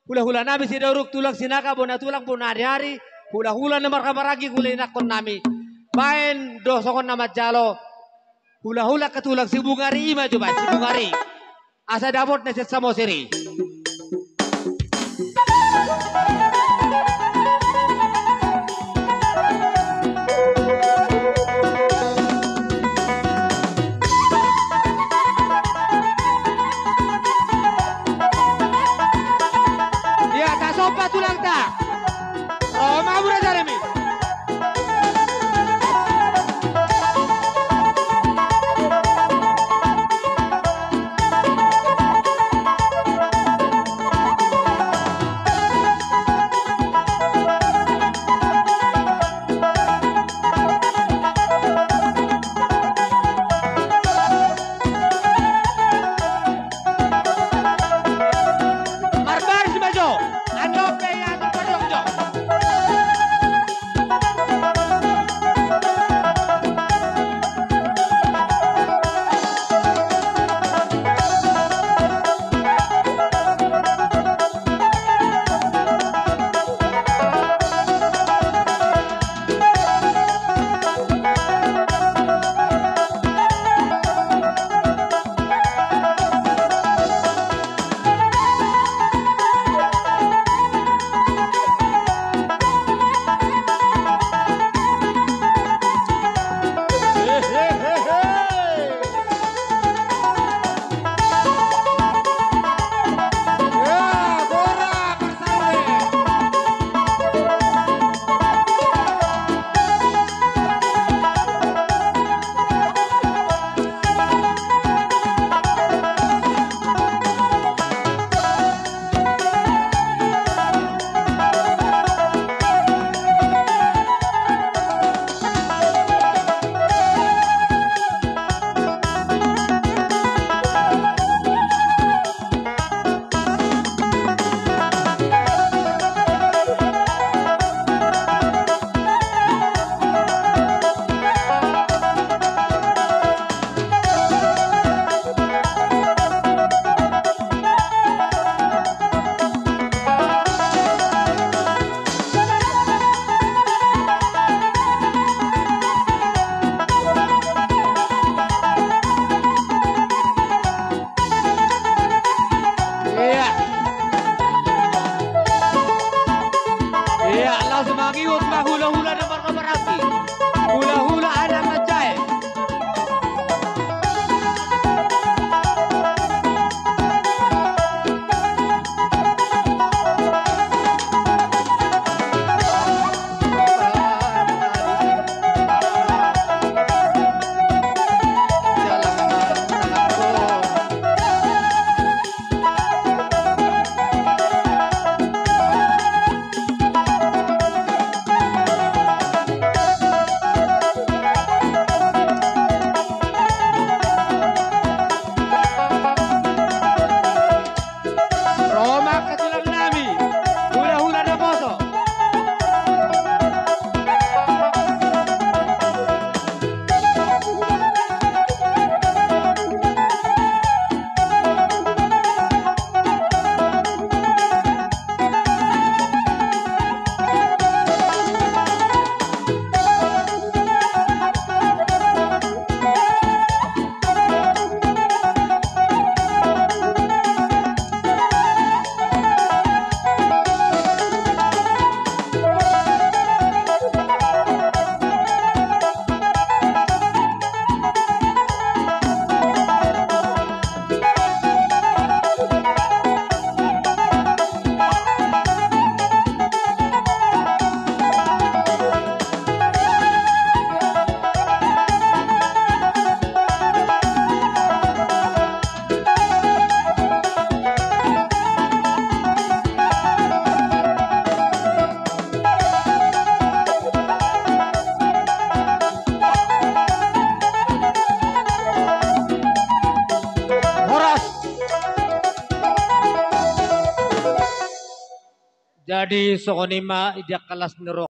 Hula-hula nami si Dauruk tulang sinaka bona tulang pun hari-hari. Hula-hula na markamaragi kulinakon nami. Bain dosokon nama jalo. Hula-hula ketulang si Bungari ima coba si Bungari. Asa dapot neset samosiri. Ya tak sopa tulang tak. Roma Bura Jeremy. Magiut mahula-hula na markamaragi. Hula-hula anak ngejay. Jadi sokonima ijak kelas nerok.